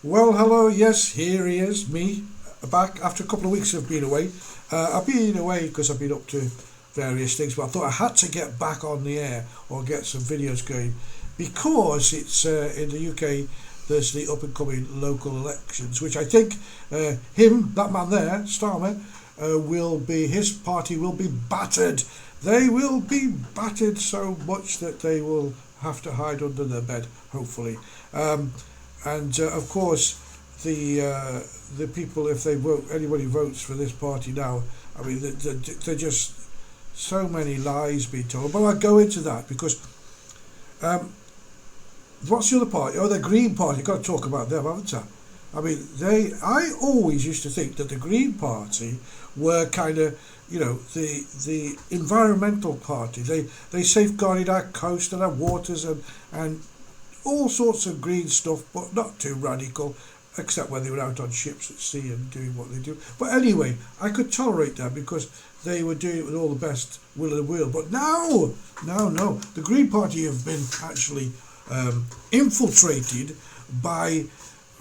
Well, hello. Yes, here he is, me, back after a couple of weeks of being away. I've been away because I've been up to various things, but I thought I had to get back on the air or get some videos going because it's in the UK. There's the up and coming local elections, which I think that man there, Starmer, will be his party will be battered. They will be battered so much that they will have to hide under their bed, hopefully. And of course, the people, if they vote, anybody votes for this party now, I mean, they're just so many lies being told. But I'll go into that because um, what's the other party? Oh, the Green Party. You've got to talk about them, haven't I? I mean, I always used to think that the Green Party were kind of, the environmental party. They safeguarded our coast and our waters and all sorts of green stuff, but not too radical, except when they were out on ships at sea and doing what they do. But anyway, I could tolerate that because they were doing it with all the best will in the world. But now, no, the Green Party have been actually infiltrated by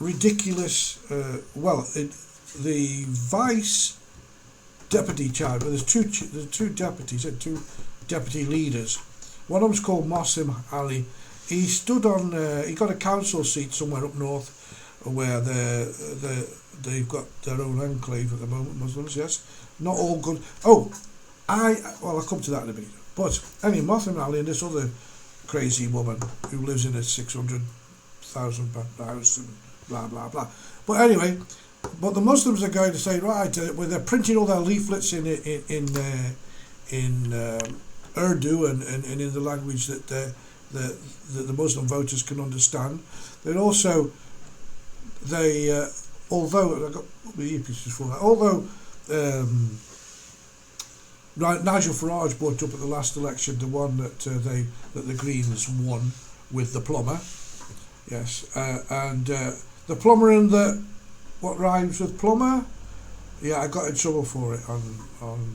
ridiculous, the vice deputy chairman, there's two deputies and two deputy leaders. One of them's called Mosim Ali. He stood on. He got a council seat somewhere up north, where they've got their own enclave at the moment. Muslims, yes, not all good. I'll come to that in a minute. But anyway, Motham Ali and this other crazy woman who lives in a 600,000 house and blah blah blah. But anyway, the Muslims are going to say right. They're printing all their leaflets in Urdu and in the language that the Muslim voters can understand. Then also, although I got my earpieces for that, although Nigel Farage brought up at the last election the one that the Greens won with the plumber, yes, and the plumber and the what rhymes with plumber, yeah, I got in trouble for it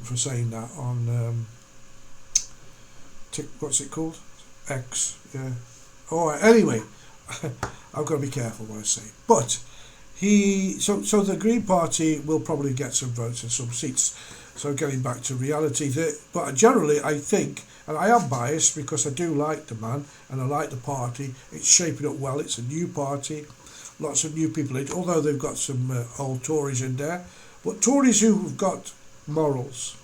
for saying that on what's it called? X, yeah. Alright, anyway, I've got to be careful what I say. But so the Green Party will probably get some votes and some seats. So getting back to reality, but generally I think, and I am biased because I do like the man and I like the party. It's shaping up well. It's a new party, lots of new people in it, although they've got some old Tories in there. But Tories who've got morals,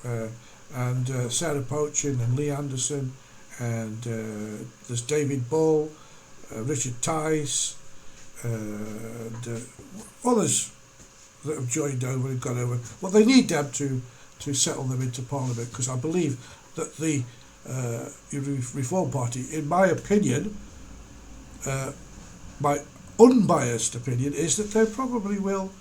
and Sarah Pochin and Lee Anderson, and there's David Ball, Richard Tice, and others that have joined over and got over. Well, they need them to settle them into Parliament because I believe that the Reform Party, in my opinion, my unbiased opinion, is that they probably will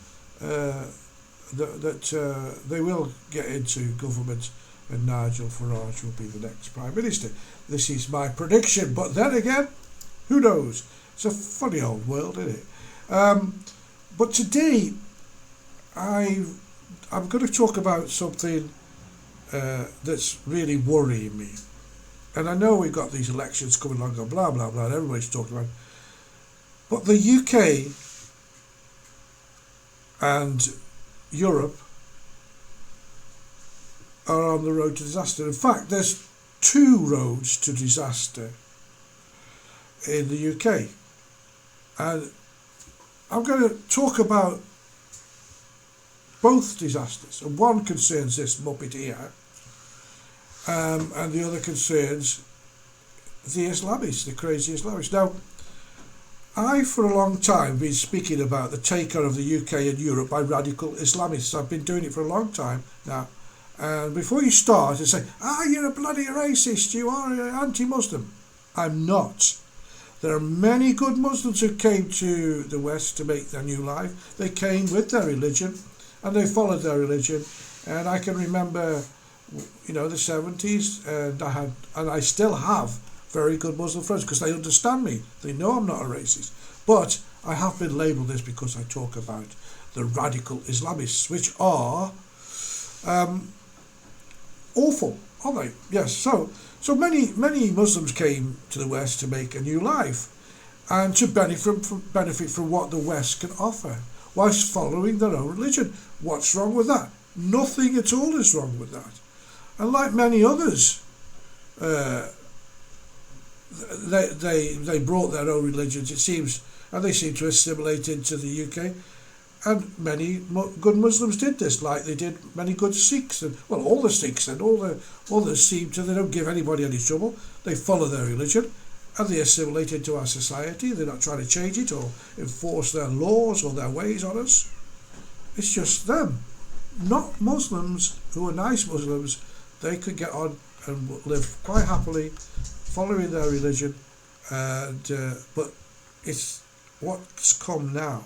they will get into government and Nigel Farage will be the next Prime Minister. This is my prediction, but then again, who knows? It's a funny old world, isn't it? But today, I'm going to talk about something that's really worrying me. And I know we've got these elections coming along and blah, blah, blah, and everybody's talking about it. But the UK and Europe are on the road to disaster. In fact, there's two roads to disaster in the UK. And I'm going to talk about both disasters. And one concerns this Muppet here, and the other concerns the Islamists, the crazy Islamists. Now, I, for a long time, been speaking about the takeover of the UK and Europe by radical Islamists. I've been doing it for a long time now. And before you start and say, you're a bloody racist, you are anti-Muslim. I'm not. There are many good Muslims who came to the West to make their new life. They came with their religion and they followed their religion. And I can remember, the 70s, and I still have very good Muslim friends because they understand me. They know I'm not a racist. But I have been labelled this because I talk about the radical Islamists, which are awful, aren't they? Yes. So many Muslims came to the West to make a new life, and to benefit from what the West can offer, whilst following their own religion. What's wrong with that? Nothing at all is wrong with that. And like many others, they brought their own religions, it seems, and they seem to assimilate into the UK. And many good Muslims did this, like they did many good Sikhs, and well, all the Sikhs and all the seem to. They don't give anybody any trouble. They follow their religion, and they assimilate into our society. They're not trying to change it or enforce their laws or their ways on us. It's just them, not Muslims who are nice Muslims. They could get on and live quite happily, following their religion, and but it's what's come now.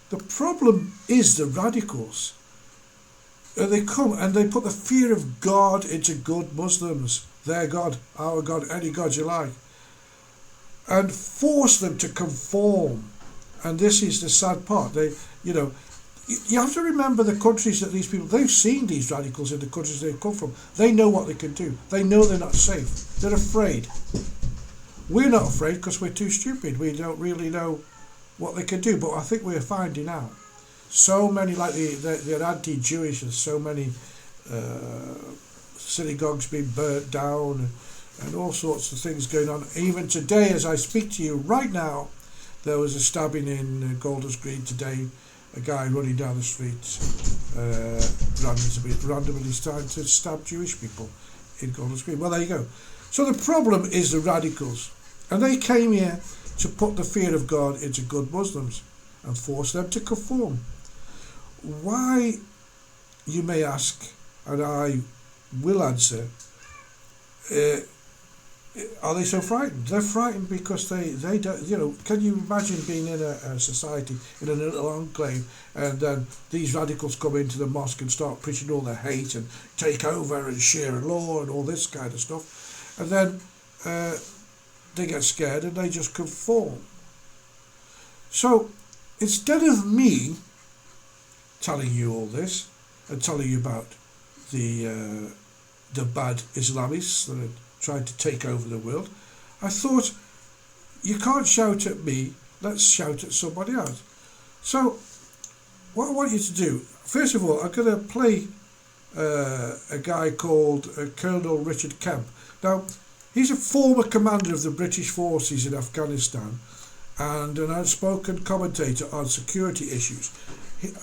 The problem is the radicals. They come and they put the fear of God into good Muslims, their God, our God, any God you like, and force them to conform. And this is the sad part. You have to remember the countries that these people, they've seen these radicals in the countries they've come from. They know what they can do. They know they're not safe. They're afraid. We're not afraid because we're too stupid. We don't really know what they can do, but I think we're finding out. So many, like they're anti-Jewish, and so many synagogues being burnt down, and all sorts of things going on. Even today, as I speak to you right now, there was a stabbing in Golders Green today. A guy running down the street randomly starting to stab Jewish people in Golders Green. Well, there you go. So the problem is the radicals, and they came here to put the fear of God into good Muslims and force them to conform. Why, you may ask, and I will answer, are they so frightened? They're frightened because they don't, can you imagine being in a society, in a little enclave, and then these radicals come into the mosque and start preaching all their hate and take over and share law and all this kind of stuff, and then they get scared and they just conform. So instead of me telling you all this and telling you about the bad Islamists that are trying to take over the world, I thought, you can't shout at me, let's shout at somebody else. So what I want you to do, first of all, I'm going to play a guy called Colonel Richard Kemp. Now, he's a former commander of the British forces in Afghanistan and an outspoken commentator on security issues.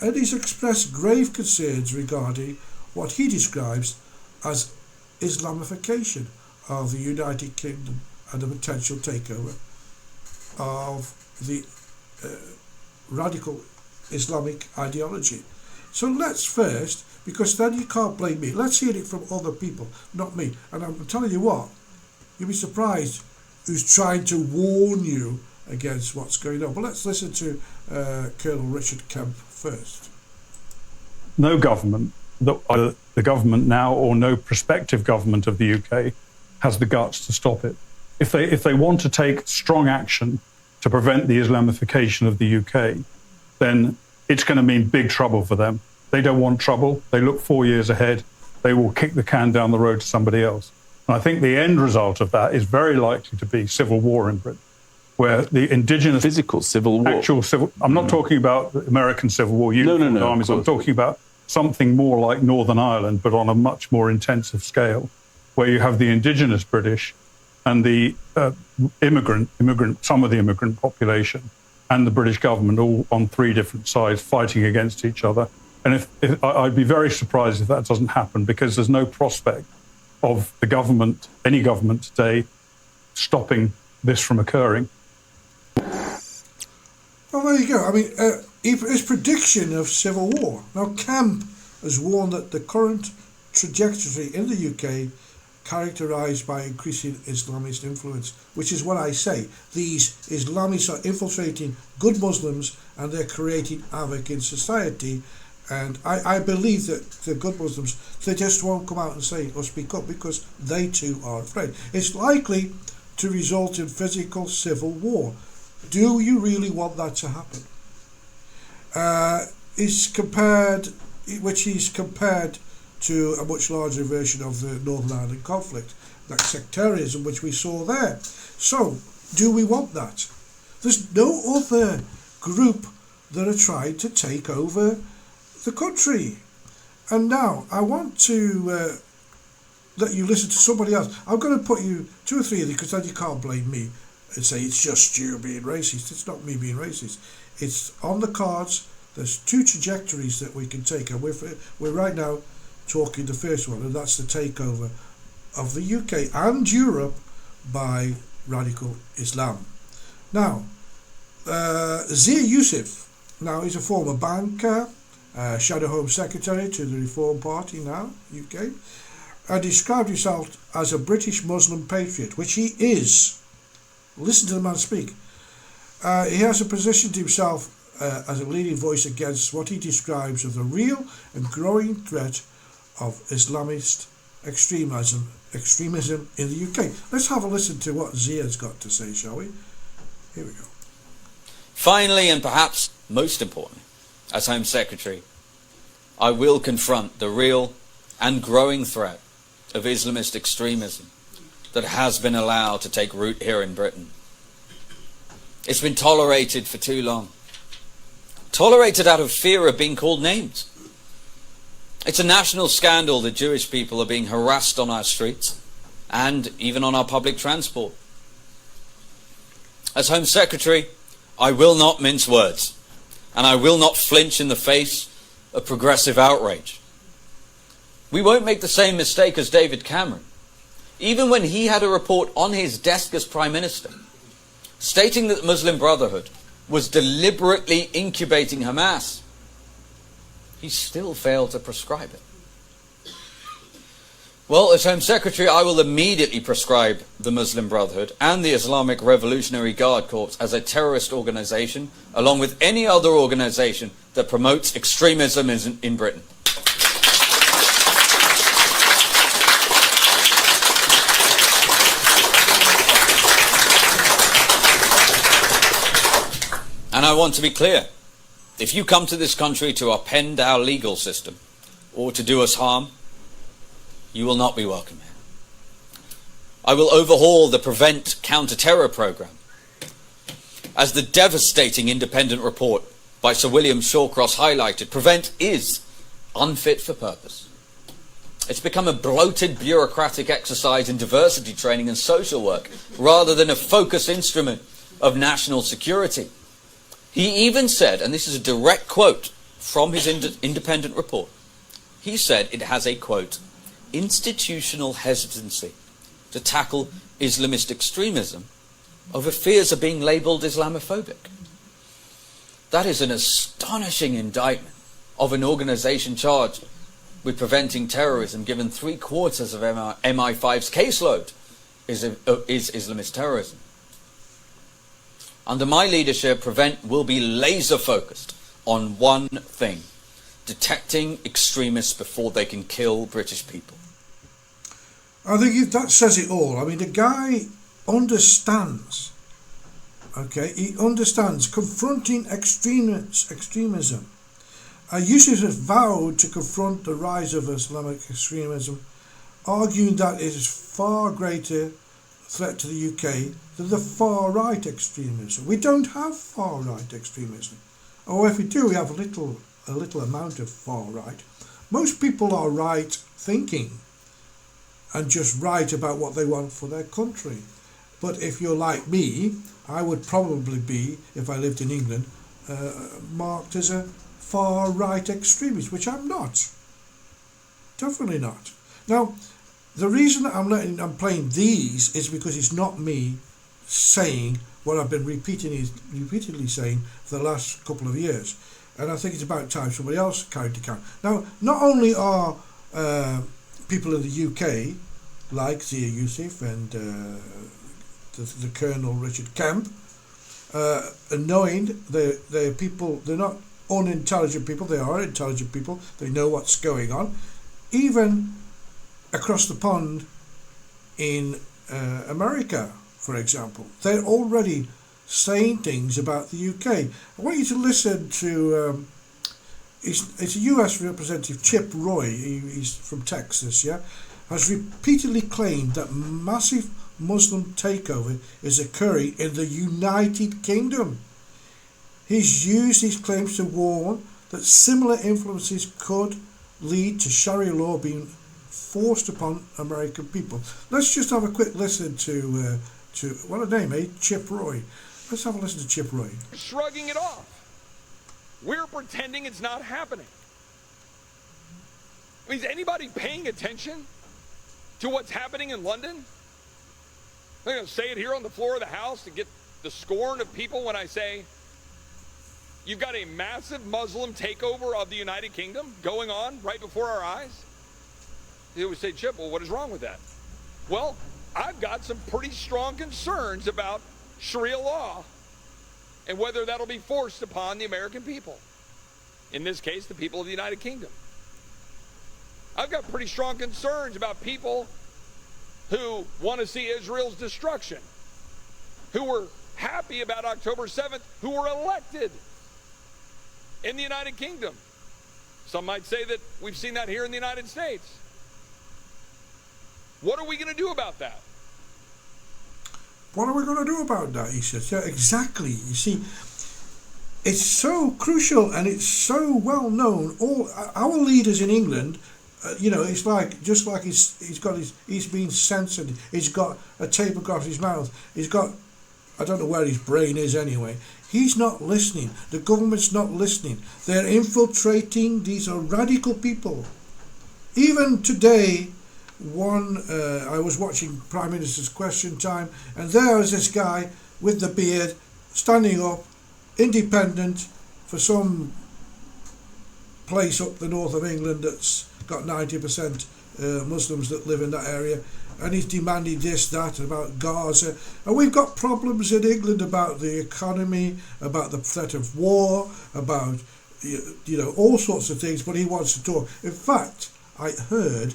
And he's expressed grave concerns regarding what he describes as Islamification of the United Kingdom and the potential takeover of the radical Islamic ideology. So let's first, because then you can't blame me, let's hear it from other people, not me. And I'm telling you what, you'll be surprised who's trying to warn you against what's going on. But let's listen to Colonel Richard Kemp first. No government, either the government now or no prospective government of the UK, has the guts to stop it. If they want to take strong action to prevent the Islamification of the UK, then it's going to mean big trouble for them. They don't want trouble. They look 4 years ahead. They will kick the can down the road to somebody else. And I think the end result of that is very likely to be civil war in Britain, where the indigenous... Physical civil war. Actual civil... I'm not talking about the American Civil War. No. Armies. I'm talking about something more like Northern Ireland, but on a much more intensive scale, where you have the indigenous British and the some of the immigrant population and the British government all on three different sides fighting against each other. And if I'd be very surprised if that doesn't happen, because there's no prospect of the government, any government today, stopping this from occurring. Well, there you go. I mean, his prediction of civil war. Now, Kemp has warned that the current trajectory in the UK characterised by increasing Islamist influence, which is what I say. These Islamists are infiltrating good Muslims and they're creating havoc in society. And I believe that the good Muslims, they just won't come out and say or speak up because they too are afraid. It's likely to result in physical civil war. Do you really want that to happen? He's compared to a much larger version of the Northern Ireland conflict, that sectarianism which we saw there. So, do we want that? There's no other group that are trying to take over the country. And now I want to let you listen to somebody else. I'm going to put you two or three of these, because then you can't blame me and say it's just you being racist. It's not me being racist. It's on the cards. There's two trajectories that we can take, and we're right now talking the first one, and that's the takeover of the UK and Europe by radical Islam. Now, Zia Yusuf, now he's a former banker, Shadow Home Secretary to the Reform Party now, UK, and described himself as a British Muslim patriot, which he is. Listen to the man speak. He has positioned himself as a leading voice against what he describes as the real and growing threat of Islamist extremism in the UK. Let's have a listen to what Zia's got to say, shall we? Here we go. Finally, and perhaps most importantly, as Home Secretary, I will confront the real and growing threat of Islamist extremism that has been allowed to take root here in Britain. It's been tolerated for too long. Tolerated out of fear of being called names. It's a national scandal that Jewish people are being harassed on our streets and even on our public transport. As Home Secretary, I will not mince words, and I will not flinch in the face of progressive outrage. We won't make the same mistake as David Cameron, even when he had a report on his desk as Prime Minister, stating that the Muslim Brotherhood was deliberately incubating Hamas. He still failed to prescribe it. Well, as Home Secretary, I will immediately prescribe the Muslim Brotherhood and the Islamic Revolutionary Guard Corps as a terrorist organisation, along with any other organisation that promotes extremism in Britain. And I want to be clear, if you come to this country to upend our legal system or to do us harm, you will not be welcome here. I will overhaul the Prevent counter-terror programme. As the devastating independent report by Sir William Shawcross highlighted, Prevent is unfit for purpose. It's become a bloated bureaucratic exercise in diversity training and social work rather than a focused instrument of national security. He even said, and this is a direct quote from his independent report, he said it has a, quote, institutional hesitancy to tackle Islamist extremism over fears of being labelled Islamophobic. That is an astonishing indictment of an organisation charged with preventing terrorism, given 3/4 of MI5's caseload is Islamist terrorism. Under my leadership, Prevent will be laser focused on one thing: detecting extremists before they can kill British people. I think that says it all. I mean, the guy understands, okay, he understands confronting extremism. Yusuf has vowed to confront the rise of Islamic extremism, arguing that it is far greater threat to the UK than the far-right extremism. We don't have far-right extremism. Or if we do, we have a little amount of far-right. Most people are right-thinking and just write about what they want for their country. But if you're like me, I would probably be, if I lived in England, marked as a far-right extremist, which I'm not. Definitely not. Now, the reason I'm playing these is because it's not me saying what I've been repeatedly saying for the last couple of years. And I think it's about time somebody else carried the count. Now, not only are people in the UK, like Zia Yusuf and the Colonel Richard Kemp, knowing they're people, they're not unintelligent people, they are intelligent people, they know what's going on. Even across the pond in America, for example, they're already saying things about the UK. I want you to listen to it's a US Representative Chip Roy, he's from Texas, yeah, has repeatedly claimed that massive Muslim takeover is occurring in the United Kingdom. He's used his claims to warn that similar influences could lead to Sharia law being forced upon American people. Let's just have a quick listen to what a name, eh? Chip Roy. Let's have a listen to Chip Roy. Shrugging it off. We're pretending it's not happening. I mean, is anybody paying attention to what's happening in London? I'm going to say it here on the floor of the House to get the scorn of people when I say you've got a massive Muslim takeover of the United Kingdom going on right before our eyes. They would say, Chip, well, what is wrong with that? Well, I've got some pretty strong concerns about Sharia law and whether that'll be forced upon the American people. In this case, the people of the United Kingdom. I've got pretty strong concerns about people who want to see Israel's destruction, who were happy about October 7th, who were elected in the United Kingdom. Some might say that we've seen that here in the United States. What are we going to do about that? What are we going to do about that? He says, yeah, exactly. You see, it's so crucial and it's so well known. All our leaders in England, it's like just like he's been censored. He's got a tape across his mouth. He's got, I don't know where his brain is anyway. He's not listening. The government's not listening. They're infiltrating. These are radical people. Even today, I was watching Prime Minister's Question Time, and there was this guy with the beard standing up, independent, for some place up the north of England that's got 90% Muslims that live in that area, and he's demanding this, that, about Gaza. And we've got problems in England about the economy, about the threat of war, about all sorts of things, but he wants to talk. In fact, I heard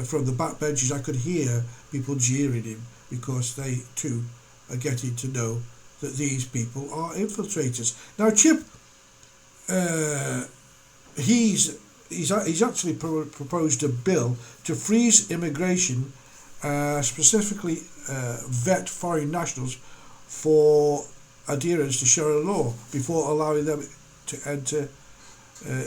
from the backbenches, I could hear people jeering him because they too are getting to know that these people are infiltrators. Now, Chip, he's actually proposed a bill to freeze immigration, specifically vet foreign nationals for adherence to Sharia law before allowing them to enter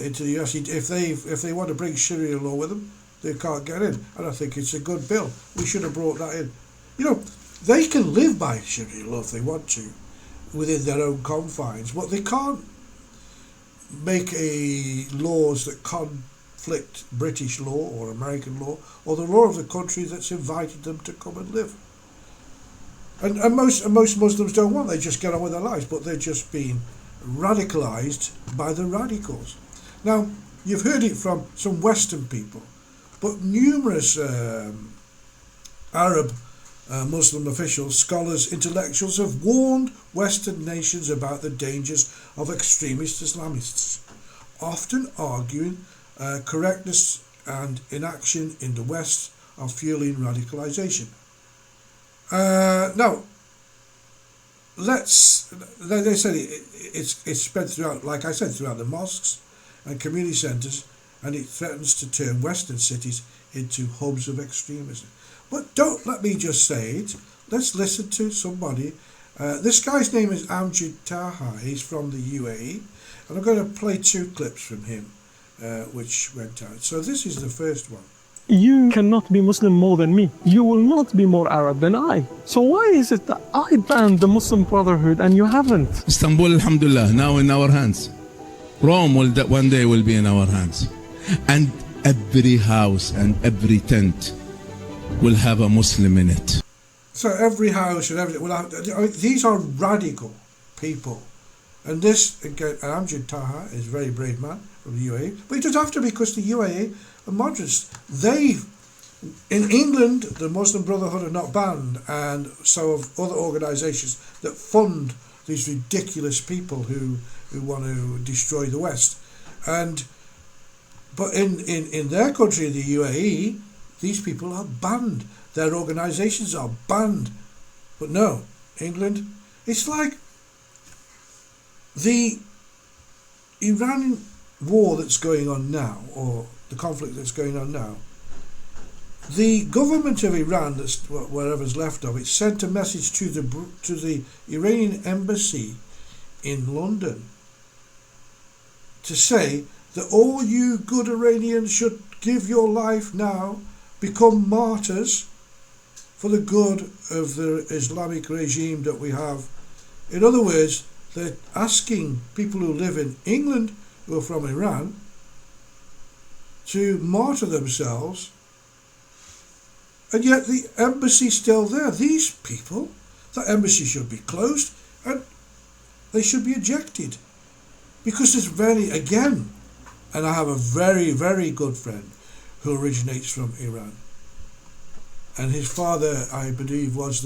into the US. If they want to bring Sharia law with them, they can't get in, and I think it's a good bill. We should have brought that in. They can live by Sharia law if they want to, within their own confines, but they can't make laws that conflict British law or American law or the law of the country that's invited them to come and live. And most Muslims don't want. They just get on with their lives, but they're just being radicalized by the radicals. Now, you've heard it from some Western people, but numerous Arab Muslim officials, scholars, intellectuals have warned Western nations about the dangers of extremist Islamists, often arguing correctness and inaction in the West are fueling radicalization. Now, they said it's spread throughout, like I said, throughout the mosques and community centres, and it threatens to turn Western cities into hubs of extremism. But don't let me just say it. Let's listen to somebody. This guy's name is Amjad Taha. He's from the UAE. And I'm going to play two clips from him, which went out. So this is the first one. You cannot be Muslim more than me. You will not be more Arab than I. So why is it that I banned the Muslim Brotherhood and you haven't? Istanbul, alhamdulillah, now in our hands. Rome one day will be in our hands. And every house and every tent will have a Muslim in it. So every house and everything will have. These are radical people, and this again. Amjad Taha is a very brave man from the UAE, but he doesn't have to, because the UAE are moderates. In England, the Muslim Brotherhood are not banned, and so have other organisations that fund these ridiculous people who want to destroy the West, But in their country, the UAE, these people are banned. Their organisations are banned. But no, England, it's like the Iranian war that's going on now, or the conflict that's going on now. The government of Iran, that's wherever's left of it, sent a message to the Iranian embassy in London to say that all you good Iranians should give your life now, become martyrs for the good of the Islamic regime that we have. In other words, they're asking people who live in England, who are from Iran, to martyr themselves, and yet the embassy's still there. These people, that embassy should be closed and they should be ejected, because there's again, and I have a very, very good friend who originates from Iran, and his father, I believe, was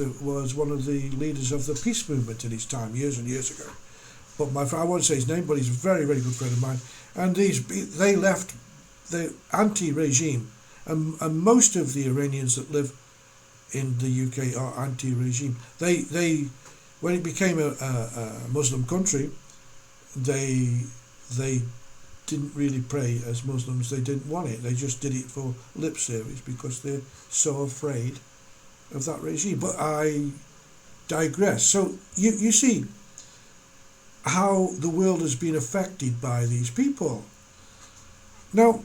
one of the leaders of the peace movement in his time, years and years ago. But I won't say his name, but he's a very, very good friend of mine. And they left the anti-regime, and most of the Iranians that live in the UK are anti-regime. They when it became a Muslim country, they didn't really pray as Muslims. They didn't want it. They just did it for lip service because they're so afraid of that regime. But I digress. So you see how the world has been affected by these people. Now,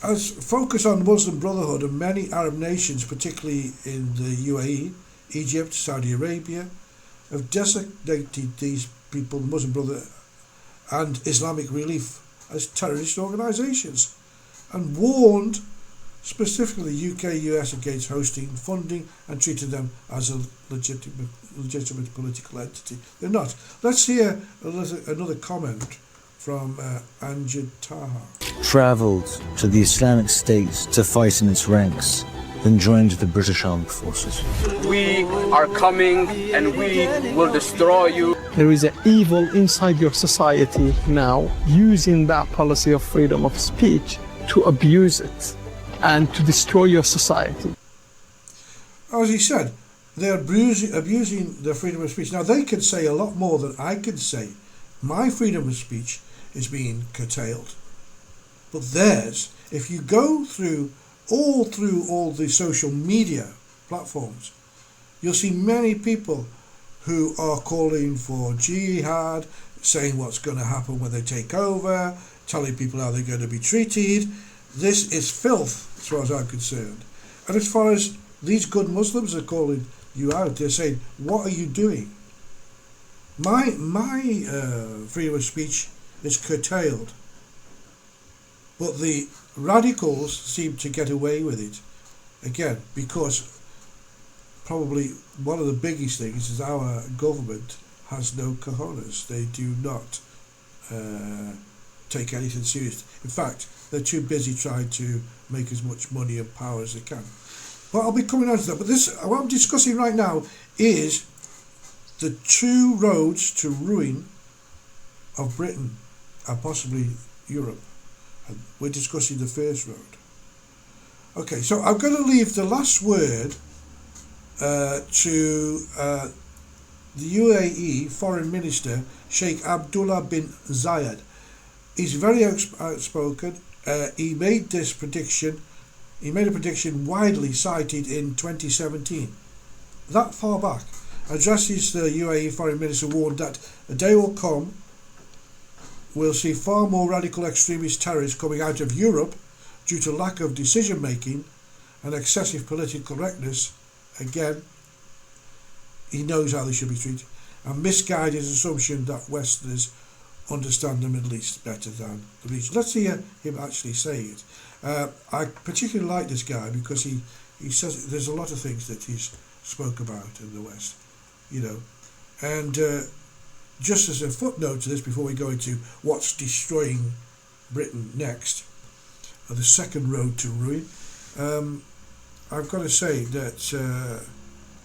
as focus on Muslim Brotherhood and many Arab nations, particularly in the UAE, Egypt, Saudi Arabia, have designated these people, the Muslim Brotherhood and Islamic Relief, as terrorist organisations, and warned specifically UK, US against hosting, funding and treating them as a legitimate political entity. They're not. Let's hear another comment from Amjad Taha. Travelled to the Islamic State to fight in its ranks, then joined the British Armed Forces. We are coming and we will destroy you. There is an evil inside your society now, using that policy of freedom of speech to abuse it and to destroy your society. As he said, they're abusing their freedom of speech. Now, they can say a lot more than I can say. My freedom of speech is being curtailed. But theirs, if you go through all the social media platforms, you'll see many people who are calling for jihad, saying what's going to happen when they take over, telling people how they're going to be treated. This is filth, as far as I'm concerned. And as far as these good Muslims are calling you out, they're saying, what are you doing? My freedom of speech is curtailed. But the radicals seem to get away with it. Again, because probably one of the biggest things is our government has no cojones. They do not take anything serious. In fact, they're too busy trying to make as much money and power as they can. But I'll be coming on to that. But what I'm discussing right now is the two roads to ruin of Britain and possibly Europe. And we're discussing the first road. Okay, so I'm going to leave the last word to the UAE Foreign Minister Sheikh Abdullah bin Zayed. He's very outspoken. He made this prediction. He made a prediction widely cited in 2017. That far back. Addresses the UAE Foreign Minister warned that a day will come we'll see far more radical extremist terrorists coming out of Europe due to lack of decision making and excessive political correctness. Again, he knows how they should be treated, and misguided assumption that Westerners understand the Middle East better than the region. Let's hear him actually say it. I particularly like this guy because he says there's a lot of things that he's spoke about in the West, you know, and just as a footnote to this before we go into what's destroying Britain next, the second road to ruin, I've got to say that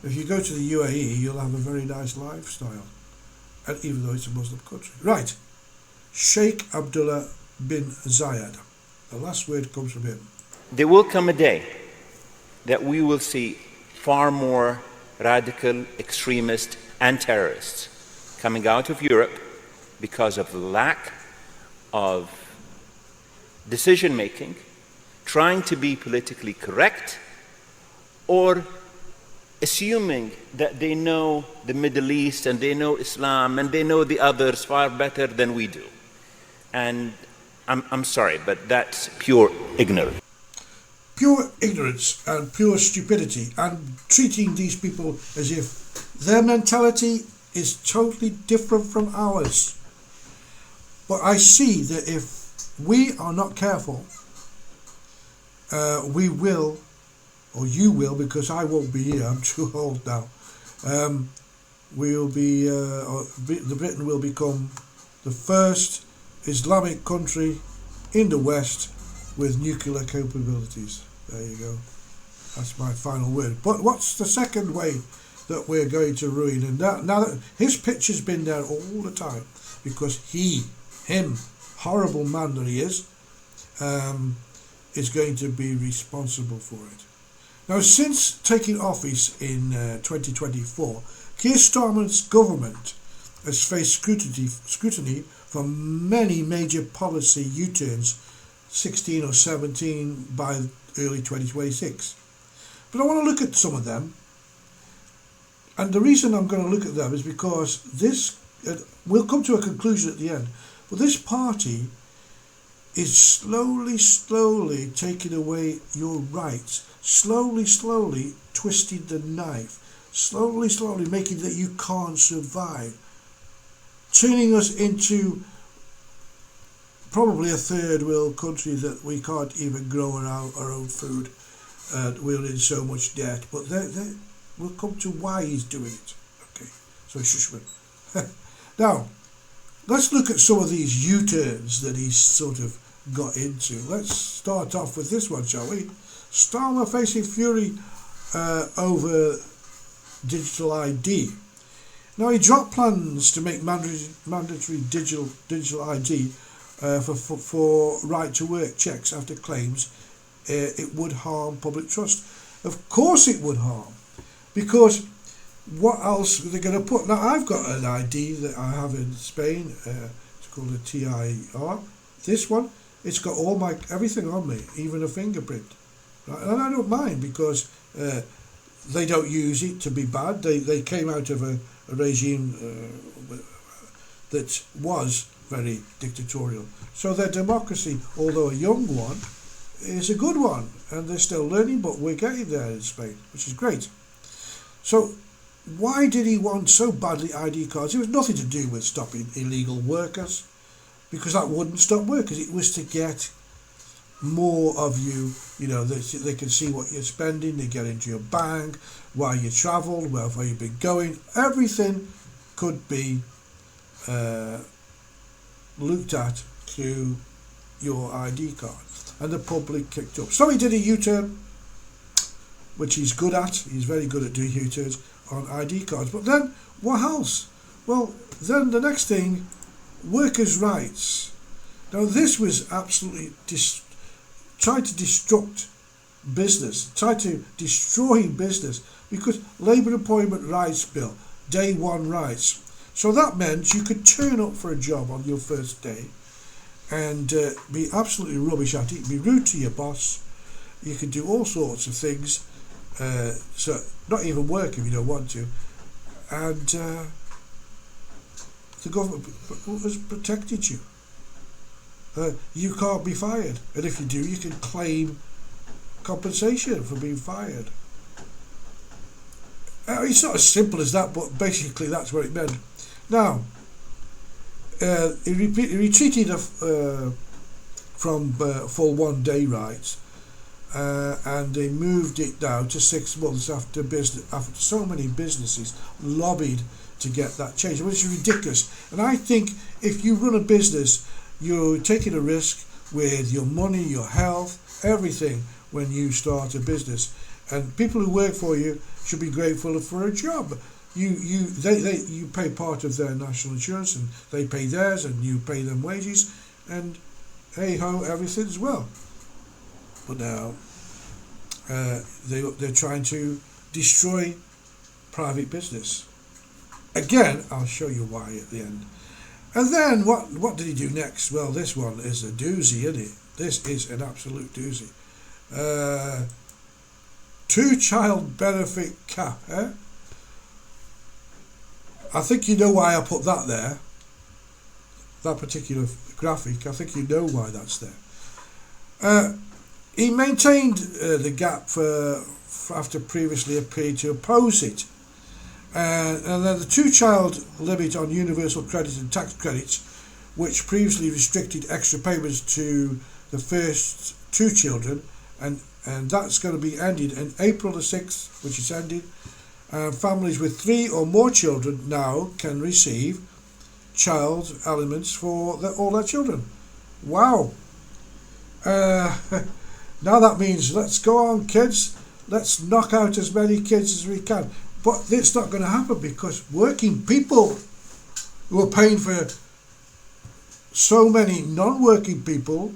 if you go to the UAE, you'll have a very nice lifestyle, and even though it's a Muslim country. Right, Sheikh Abdullah bin Zayed. The last word comes from him. There will come a day that we will see far more radical extremists and terrorists coming out of Europe because of the lack of decision making, trying to be politically correct, or assuming that they know the Middle East and they know Islam and they know the others far better than we do. And I'm sorry, but that's pure ignorance. Pure ignorance and pure stupidity, and treating these people as if their mentality is totally different from ours. But I see that if we are not careful, we will, or you will, because I won't be here, I'm too old now, we'll be, the Britain will become the first Islamic country in the West with nuclear capabilities. There you go. That's my final word. But what's the second way that we're going to ruin? And now that his picture's been there all the time, because him, horrible man that he is going to be responsible for it. Now, since taking office in 2024, Keir Starmer's government has faced scrutiny from many major policy U-turns, 16 or 17 by early 2026. But I want to look at some of them, and the reason I'm going to look at them is because this, we'll come to a conclusion at the end, but this party is slowly taking away your rights, slowly twisting the knife, slowly making that you can't survive, turning us into probably a third world country that we can't even grow our own food. We're in so much debt, but we'll come to why he's doing it. Okay, so Shushman. Now, let's look at some of these U-turns that he's sort of got into. Let's start off with this one, shall we? Starmer facing fury over digital ID. Now, he dropped plans to make mandatory digital ID for right-to-work checks after claims it would harm public trust. Of course it would harm, because what else are they going to put? Now, I've got an ID that I have in Spain. It's called a TIR. This one, it's got all my everything on me, even a fingerprint. Right? And I don't mind, because they don't use it to be bad. They came out of a regime that was very dictatorial. So their democracy, although a young one, is a good one, and they're still learning, but we're getting there in Spain, which is great. So why did he want so badly ID cards? It was nothing to do with stopping illegal workers, because that wouldn't stop workers. It was to get more of you, they can see what you're spending, they get into your bank, where you travelled, where you've been going. Everything could be looked at through your ID card, and the public kicked up. So he did a U-turn, which he's good at. He's very good at doing U-turns on ID cards. But then, what else? Well, then the next thing, workers' rights. Now, this was absolutely tried to destruct business, tried to destroy business, because Labour Employment Rights Bill, day one rights. So that meant you could turn up for a job on your first day and be absolutely rubbish at it, be rude to your boss. You could do all sorts of things, so not even work if you don't want to. And the government has protected you. You can't be fired, and if you do, you can claim compensation for being fired. It's not as simple as that, but basically that's what it meant. Now, he retreated from full 1 day rights, and they moved it down to 6 months after so many businesses lobbied to get that change, which is ridiculous. And I think if you run a business, you're taking a risk with your money, your health, everything when you start a business. And people who work for you should be grateful for a job. You pay part of their national insurance, and they pay theirs, and you pay them wages, and hey ho, everything's well. But now they're trying to destroy private business. Again, I'll show you why at the end. And then what did he do next? Well, this one is a doozy, isn't it? This is an absolute doozy. 2-child benefit cap, eh? I think you know why I put that there. That particular graphic, I think you know why that's there. He maintained the gap after previously appeared to oppose it. And then the 2-child limit on universal credit and tax credits, which previously restricted extra payments to the first 2 children, and that's going to be ended in April the 6th, which is ended. Families with 3 or more children now can receive child elements for all their children. Wow. Now that means let's go on, kids. Let's knock out as many kids as we can. But it's not going to happen because working people who are paying for so many non-working people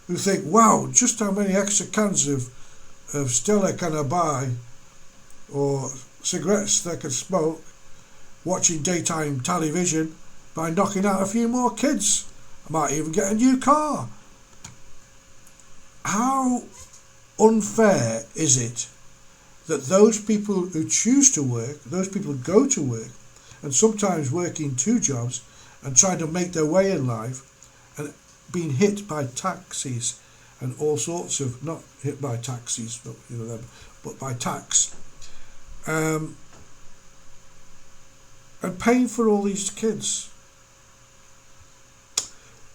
who think, wow, just how many extra cans of Stella can I buy, or cigarettes they can smoke, watching daytime television by knocking out a few more kids. I might even get a new car. How unfair is it that those people who choose to work, those people who go to work, and sometimes working 2 jobs and trying to make their way in life, and being hit by taxes and all sorts of, not hit by taxes, but by tax, and paying for all these kids,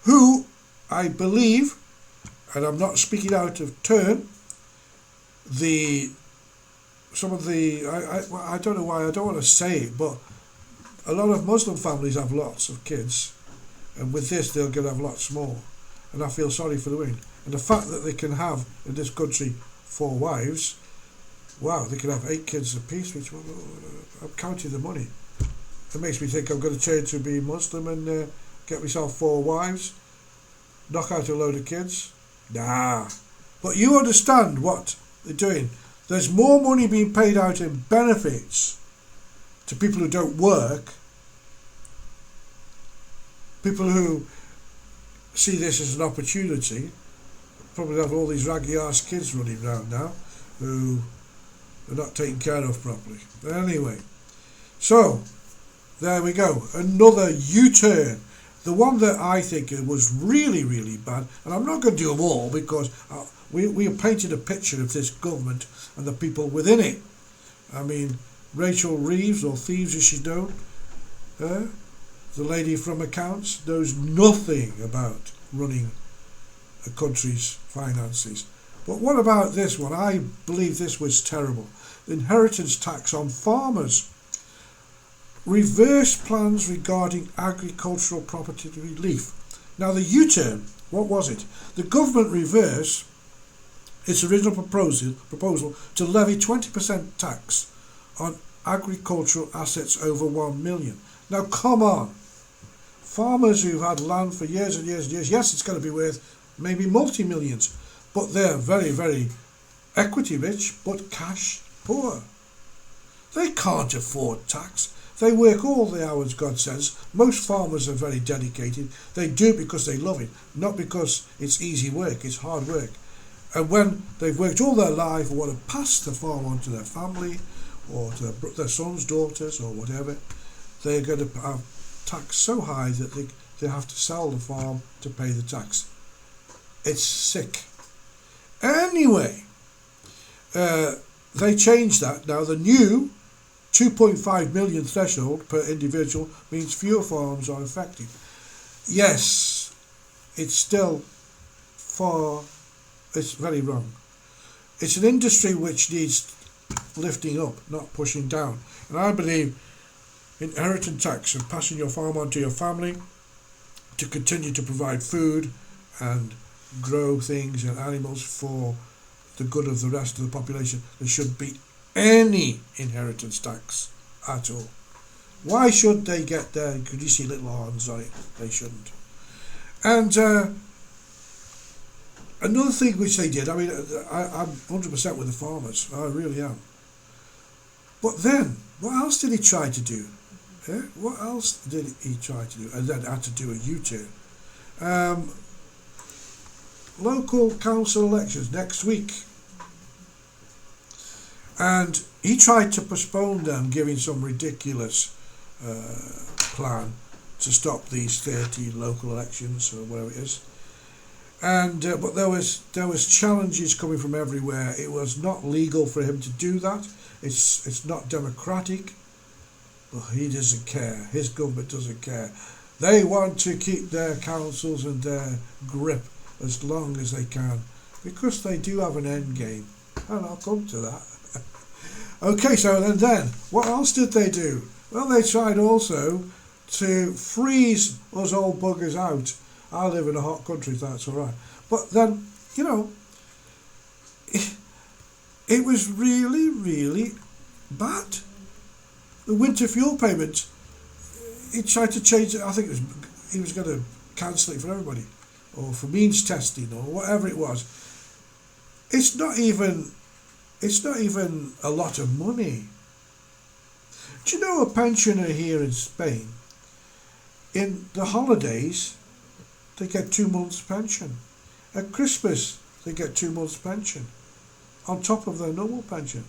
who I believe, and I'm not speaking out of turn, some of the, I don't know why I don't want to say it, but a lot of Muslim families have lots of kids, and with this they're going to have lots more, and I feel sorry for the women. And the fact that they can have in this country 4 wives, wow, they can have 8 kids apiece, which I'm counting the money. It makes me think I'm going to change to be Muslim and get myself 4 wives, knock out a load of kids. Nah. But you understand what they're doing. There's more money being paid out in benefits to people who don't work, people who see this as an opportunity. Probably have all these raggy ass kids running around now who are not taken care of properly. But anyway, so there we go. Another U-turn. The one that I think was really, really bad, and I'm not going to do them all because we have painted a picture of this government and the people within it. I mean, Rachel Reeves, or Thieves as she's known, the lady from accounts, knows nothing about running a country's finances. But what about this one? I believe this was terrible. The inheritance tax on farmers. Reverse plans regarding agricultural property relief. Now the U-turn, what was it? The government reversed its original proposal to levy 20% tax on agricultural assets over 1 million. Now come on. Farmers who've had land for years and years and years, yes, it's going to be worth maybe multi-millions, but they're very, very equity rich, but cash poor. They can't afford tax. They work all the hours God says. Most farmers are very dedicated. They do it because they love it, not because it's easy work, it's hard work. And when they've worked all their life and want to pass the farm on to their family or to their sons, daughters or whatever, they're going to have tax so high that they have to sell the farm to pay the tax. It's sick. Anyway, they changed that. Now the new 2.5 million threshold per individual means fewer farms are affected. Yes, it's still it's very wrong. It's an industry which needs lifting up, not pushing down. And I believe inheritance tax and passing your farm on to your family to continue to provide food and grow things and animals for the good of the rest of the population. There shouldn't be any inheritance tax at all. Why should they get their greasy little horns on it? They shouldn't. And another thing which they did, I mean, I'm 100% with the farmers, I really am. But then, what else did he try to do? What else did he try to do? And then had to do a U-turn. Local council elections next week. And he tried to postpone them, giving some ridiculous plan to stop these 30 local elections or whatever it is. And but there was challenges coming from everywhere. It was not legal for him to do that. It's not democratic. But he doesn't care. His government doesn't care. They want to keep their councils and their grip as long as they can, because they do have an end game, and I'll come to that. Okay, so then what else did they do? Well, they tried also to freeze us old buggers out. I live in a hot country, that's all right. But then, you know, it was really, really bad. The winter fuel payment, he tried to change it. I think he was going to cancel it for everybody, or for means testing, or whatever it was. It's not even a lot of money. Do you know a pensioner here in Spain, in the holidays, they get 2 months pension. At Christmas, they get 2 months pension, on top of their normal pension.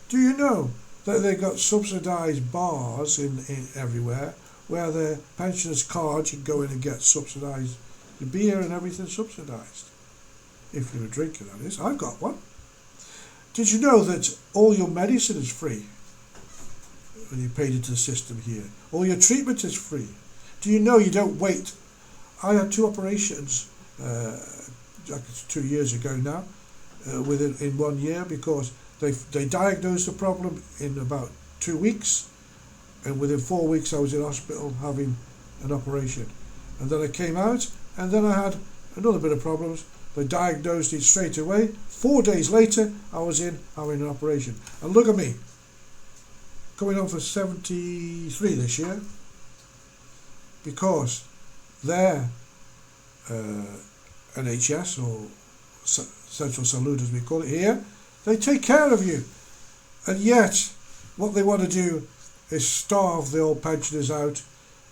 Do you know that they got subsidised bars in everywhere, where their pensioners' cards, you can go in and get subsidised, the beer and everything subsidised. If you're a drinker, that is. I've got one. Did you know that all your medicine is free when you paid into the system here? All your treatment is free. Do you know you don't wait? I had 2 operations 2 years ago now, in 1 year, because they diagnosed the problem in about 2 weeks, and within 4 weeks I was in hospital having an operation. And then I came out, and then I had another bit of problems. They diagnosed it straight away. 4 days later, I was in having an operation. And look at me, coming on for 73 this year, because their NHS, or Central Salud as we call it here, they take care of you. And yet, what they want to do is starve the old pensioners out,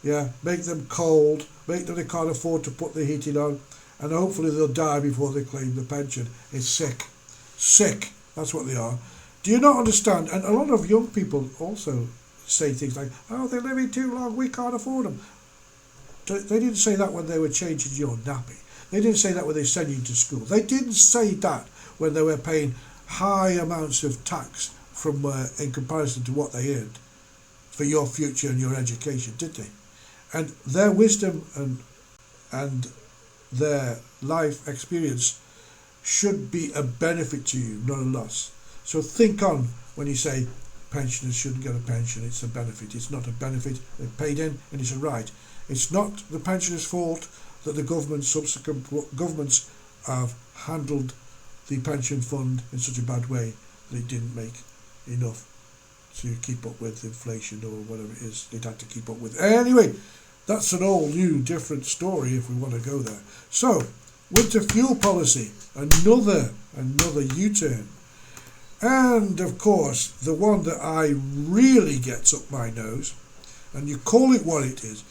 make them cold, make them they can't afford to put the heating on, and hopefully they'll die before they claim the pension. It's sick. Sick, that's what they are. Do you not understand? And a lot of young people also say things like, oh, they're living too long, we can't afford them. They didn't say that when they were changing your nappy. They didn't say that when they sent you to school. They didn't say that when they were paying high amounts of tax from in comparison to what they earned for your future and your education, did they? And their wisdom and their life experience should be a benefit to you, not a loss. So think on when you say pensioners shouldn't get a pension. It's a benefit. It's not a benefit. They're paid in, and it's a right. It's not the pensioners' fault that the subsequent governments have handled the pension fund in such a bad way that it didn't make enough to keep up with inflation or whatever it is they'd had to keep up with. Anyway, that's an all new, different story if we want to go there. So, winter fuel policy, another U-turn. And of course, the one that I really gets up my nose, and you call it what it is,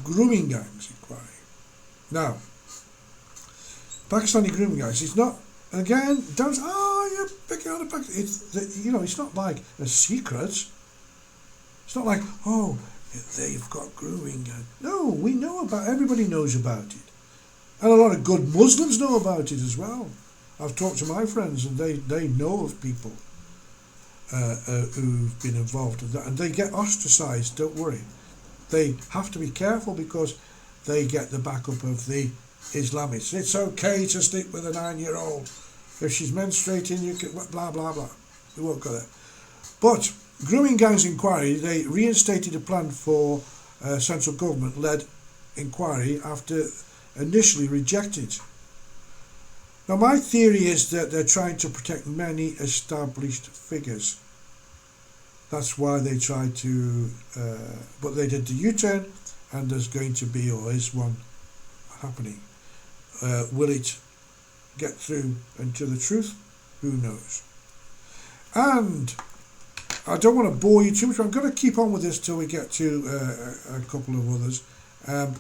grooming gangs inquiry. Now, Pakistani grooming gangs, it's not, again, you're picking on the Pakistan. It's not like a secret. It's not like, they've got grooming gangs. No, we know about, everybody knows about it. And a lot of good Muslims know about it as well. I've talked to my friends, and they know of people who've been involved in that, and they get ostracised, don't worry. They have to be careful because they get the backup of the Islamists. It's okay to stick with a 9-year-old. If she's menstruating, you can blah, blah, blah. We won't go there. But grooming gangs inquiry, they reinstated a plan for central government-led inquiry after initially rejected. Now, my theory is that they're trying to protect many established figures. That's why they tried to, but they did the U-turn, and there's going to be, or is one happening. Will it get through into the truth? Who knows? And I don't want to bore you too much, but I'm going to keep on with this till we get to a couple of others. And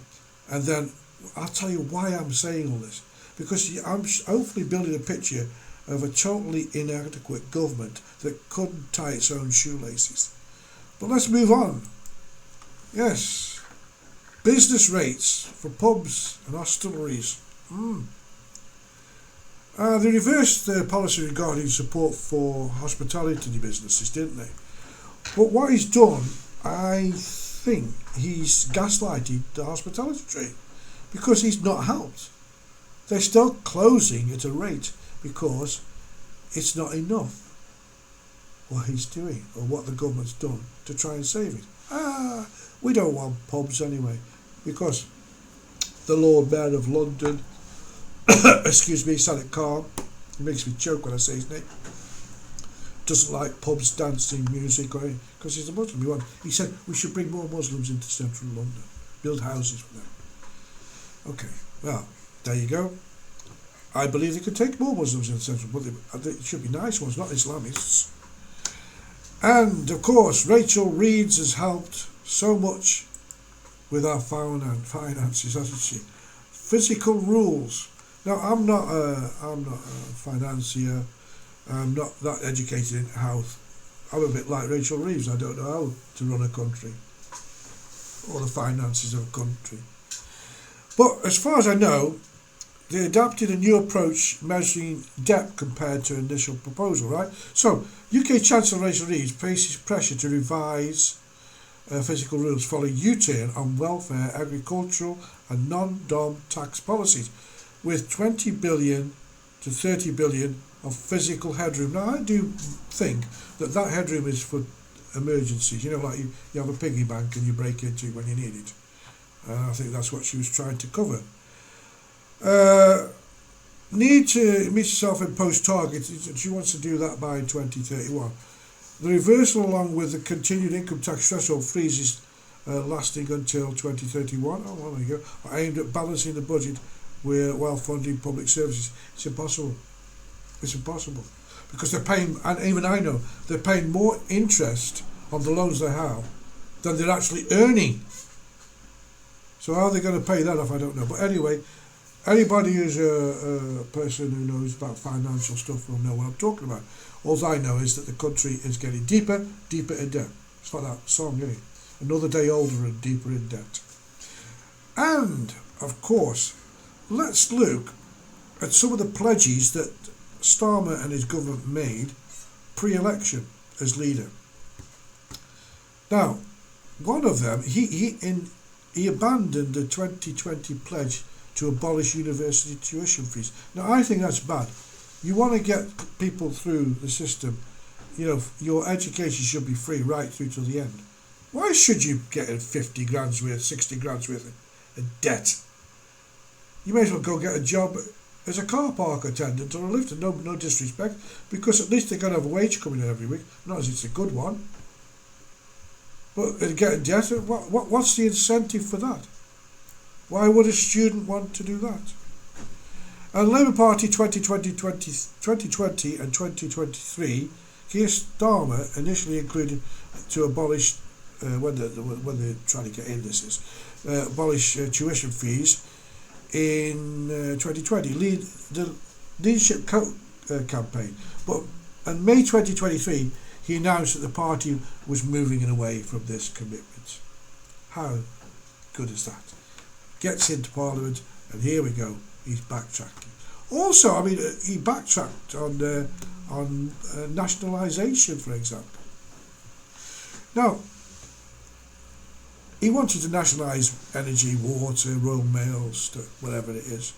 then I'll tell you why I'm saying all this. Because I'm hopefully building a picture of a totally inadequate government that couldn't tie its own shoelaces. But let's move on. Yes, business rates for pubs and hostelries. They reversed their policy regarding support for hospitality businesses, didn't they? But what he's done, I think he's gaslighted the hospitality trade, because he's not helped. They're still closing at a rate because it's not enough what he's doing or what the government's done to try and save it. We don't want pubs anyway, because the Lord Mayor of London, excuse me, Sadiq Khan, it makes me choke when I say his name, doesn't like pubs, dancing, music, or anything, because he's a Muslim. He said we should bring more Muslims into central London, build houses for them. Okay, well, there you go. I believe they could take more Muslims in central, but it should be nice ones, not Islamists. And of course, Rachel Reeves has helped so much with our finances, hasn't she? Physical rules. Now, I'm not a financier. I'm not that educated in health. I'm a bit like Rachel Reeves. I don't know how to run a country or the finances of a country. But as far as I know, they adapted a new approach measuring debt compared to initial proposal, right? So, UK Chancellor Rachel Reeves faces pressure to revise physical rules following U-turn on welfare, agricultural and non-dom tax policies, with 20 billion to 30 billion of physical headroom. Now, I do think that headroom is for emergencies. You know, like you have a piggy bank and you break into it when you need it. I think that's what she was trying to cover. Need to meet self-imposed targets. She wants to do that by 2031. The reversal, along with the continued income tax threshold freezes lasting until 2031, there you go, are aimed at balancing the budget while funding public services. It's impossible. It's impossible. Because they're paying, and even I know, they're paying more interest on the loans they have than they're actually earning. So how are they going to pay that off, I don't know. But anyway, anybody who's a person who knows about financial stuff will know what I'm talking about. All I know is that the country is getting deeper in debt. It's like that song, isn't it? Another day older and deeper in debt. And, of course, let's look at some of the pledges that Starmer and his government made pre-election as leader. Now, one of them, he abandoned the 2020 pledge to abolish university tuition fees. Now, I think that's bad. You want to get people through the system. You know, your education should be free right through to the end. Why should you get 50 grand's worth, 60 grand's worth of debt? You may as well go get a job as a car park attendant or a lifter. No disrespect, because at least they're going to have a wage coming in every week. Not as it's a good one. But getting debt, what's the incentive for that? Why would a student want to do that? And Labour Party 2020 and 2023, Keir Starmer initially included to abolish, when they're trying to get in abolish tuition fees in 2020, the leadership campaign. But in May 2023, he announced that the party was moving away from this commitment. How good is that? Gets into Parliament, and here we go. He's backtracking. Also, I mean, he backtracked on nationalisation, for example. Now, he wanted to nationalise energy, water, Royal Mail, whatever it is.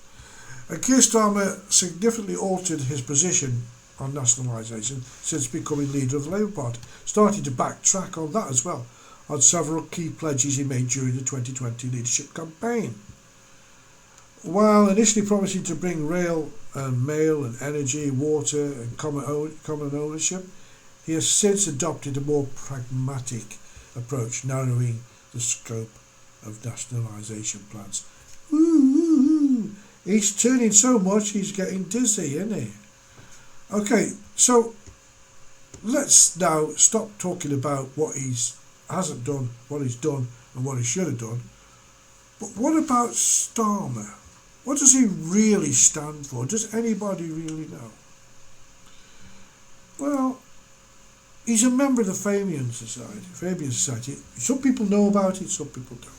And Keir Starmer significantly altered his position on nationalisation since becoming leader of the Labour Party, starting to backtrack on that as well, on several key pledges he made during the 2020 leadership campaign. While initially promising to bring rail and mail and energy, water and common ownership, he has since adopted a more pragmatic approach, narrowing the scope of nationalisation plans. Ooh, he's turning so much he's getting dizzy, isn't he? Okay, so let's now stop talking about what he hasn't done, what he's done and what he should have done. But what about Starmer? What does he really stand for? Does anybody really know? Well, he's a member of the Fabian Society. Some people know about it, some people don't.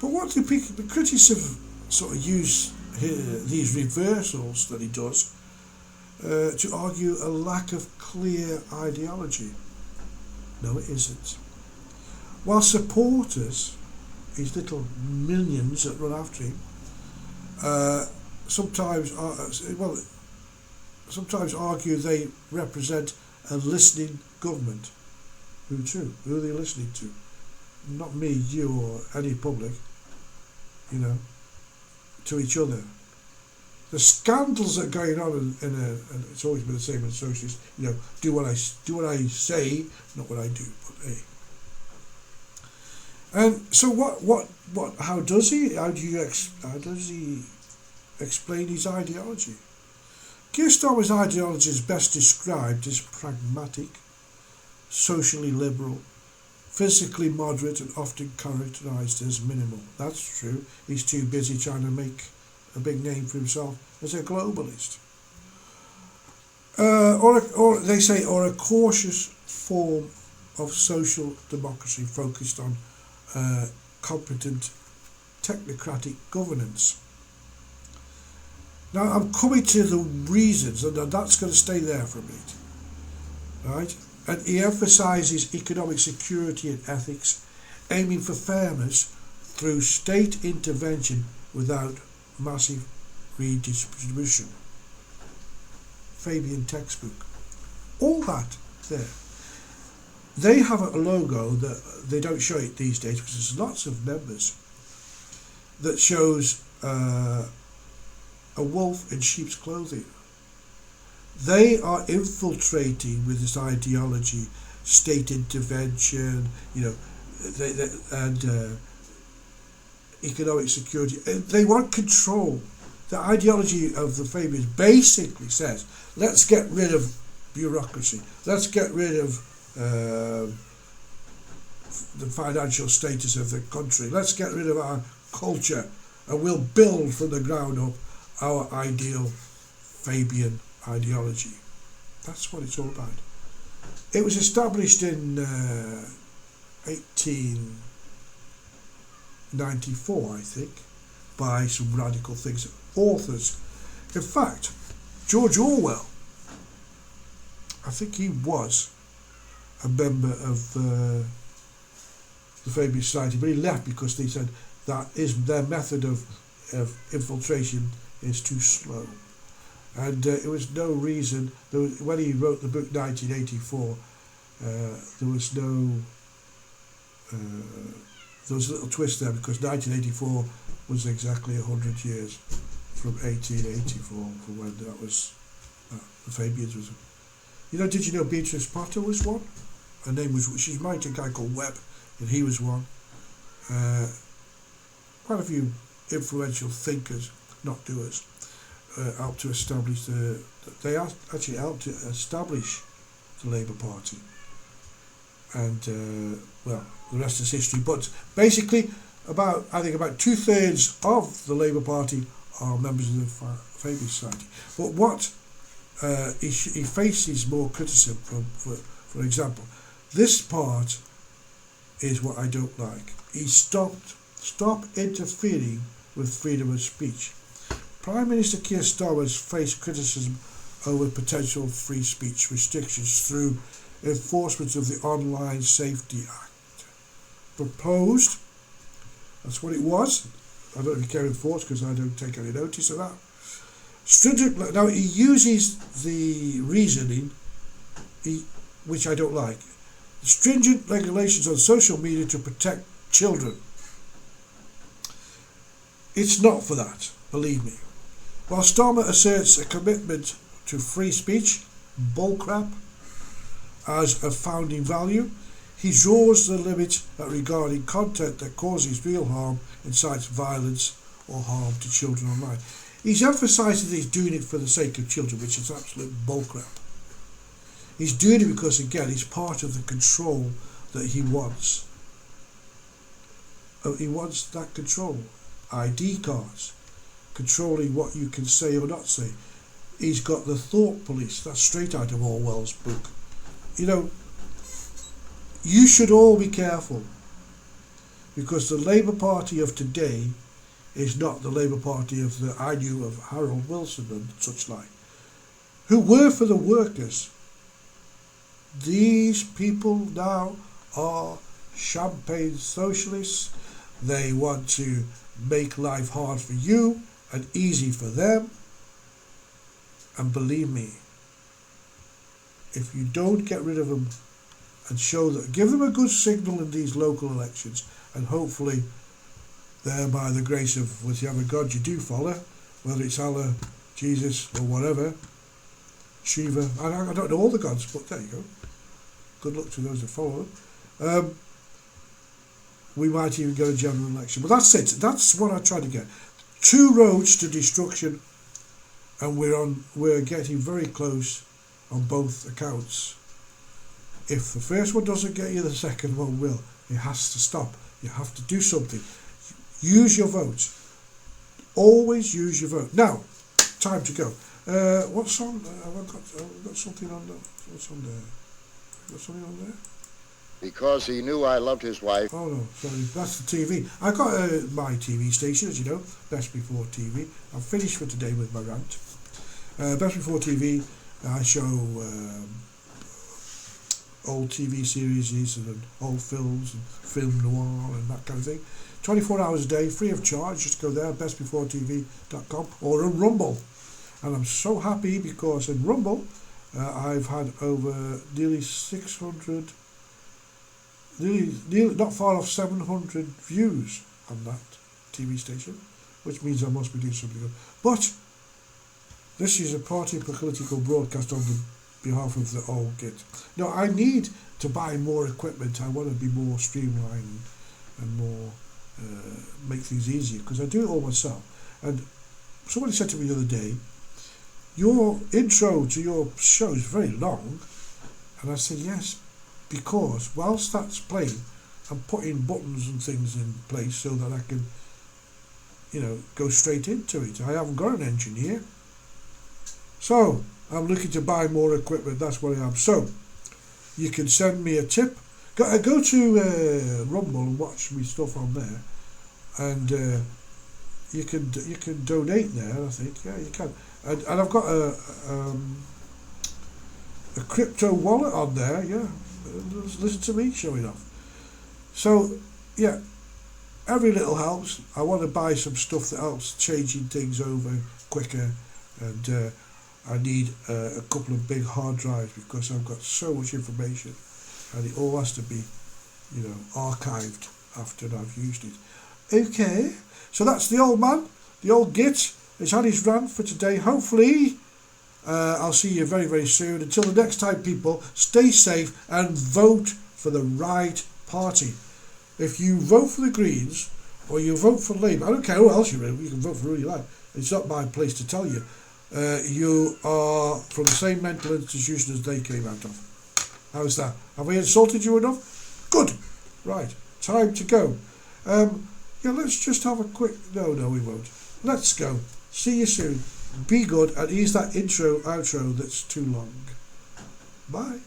But what the critics have sort of used these reversals that he does to argue a lack of clear ideology. No, it isn't. While supporters, his little minions that run after him, sometimes argue they represent a listening government. Who to? Who are they listening to? Not me, you, or any public. To each other. The scandals that are going on and it's always been the same in socialists. Do what I say, not what I do. But hey. And so what? How does he explain his ideology? Keir Starmer's ideology is best described as pragmatic, socially liberal, physically moderate, and often characterised as minimal. That's true. He's too busy trying to make a big name for himself as a globalist. Or they say, or a cautious form of social democracy focused on competent technocratic governance. Now I'm coming to the reasons, and that's going to stay there for a minute, right? And he emphasises economic security and ethics, aiming for fairness through state intervention without massive redistribution. Fabian textbook. All that there. They have a logo that they don't show it these days because there's lots of numbers that shows a wolf in sheep's clothing. They are infiltrating with this ideology, state intervention, and economic security. They want control. The ideology of the Fabians basically says, let's get rid of bureaucracy. Let's get rid of the financial status of the country. Let's get rid of our culture, and we'll build from the ground up our ideal Fabian ideology. That's what it's all about. It was established in 1894, I think, by some radical authors. In fact, George Orwell, I think he was a member of the Fabian Society, but he left because they said that their method of infiltration is too slow. And it was no reason, when he wrote the book 1984, there was a little twist there, because 1984 was exactly 100 years from 1884, from when that was, the Fabians was. Did you know Beatrice Potter was one? Her name was, she's married to a guy called Webb, and he was one. Quite a few influential thinkers, not doers, helped to establish they actually helped to establish the Labour Party. And, the rest is history. But basically, about 2/3 of the Labour Party are members of the Fabian Society. But what he faces more criticism from, for example, this part is what I don't like. He stop interfering with freedom of speech. Prime Minister Keir Starmer has faced criticism over potential free speech restrictions through enforcement of the Online Safety Act. Proposed, that's what it was. I don't know if it can enforce because I don't take any notice of that. Stringent. Now he uses the reasoning, which I don't like. Stringent regulations on social media to protect children. It's not for that, believe me. While Starmer asserts a commitment to free speech, bullcrap, as a founding value, he draws the limit regarding content that causes real harm, incites violence or harm to children online. He's emphasising that he's doing it for the sake of children, which is absolute bullcrap. He's doing it because, again, he's part of the control that he wants. He wants that control. ID cards, controlling what you can say or not say. he's got the thought police. That's straight out of Orwell's book. You know, you should all be careful, because the Labour Party of today is not the Labour Party of the I knew of Harold Wilson and such like, who were for the workers. These people now are champagne socialists. They want to make life hard for you and easy for them. And believe me, if you don't get rid of them and show that, give them a good signal in these local elections, and hopefully there, by the grace of whichever God you do follow, whether it's Allah, Jesus or whatever, Shiva, I don't know all the gods, but there you go. Good luck to those that follow them. We might even get a general election. But that's it. That's what I try to get. 2 roads to destruction, and we're getting very close on both accounts. If the first one doesn't get you, the second one will. It has to stop. You have to do something. Use your vote. Always use your vote. Now, time to go. What's on? Have I got something on there? What's on there? Got something on there? Because he knew I loved his wife. Oh no, sorry, that's the TV. I got my TV station, as you know, Best Before TV. I'm finished for today with my rant. Best Before TV, I show old TV series and old films and film noir and that kind of thing. 24 hours a day, free of charge. Just go there, bestbeforetv.com, or on Rumble. And I'm so happy because in Rumble, I've had over nearly 600, nearly not far off 700 views on that TV station, which means I must be doing something good. But this is a party political broadcast on the behalf of the old git. Now, I need to buy more equipment. I want to be more streamlined and more make things easier, because I do it all myself. And somebody said to me the other day, your intro to your show is very long, and I said yes, because whilst that's playing, I'm putting buttons and things in place so that I can, you know, go straight into it. I haven't got an engineer, so I'm looking to buy more equipment. That's what I am. So you can send me a tip. Go to Rumble and watch me stuff on there, and you can donate there. I think, yeah, you can. And I've got a crypto wallet on there. Yeah, listen to me showing off. So yeah, every little helps. I want to buy some stuff that helps changing things over quicker, and I need a couple of big hard drives, because I've got so much information, and it all has to be, you know, archived after I've used it. Okay, so that's the old man, the old git. He's had his rant for today. Hopefully, I'll see you very, very soon. Until the next time, people, stay safe and vote for the right party. If you vote for the Greens or you vote for Labour, I don't care who else you vote. You can vote for who you like. It's not my place to tell you. You are from the same mental institution as they came out of. How's that? Have I insulted you enough? Good. Right. Time to go. Yeah, let's just have a quick... No, we won't. Let's go. See you soon. Be good, and ease that intro, outro that's too long. Bye.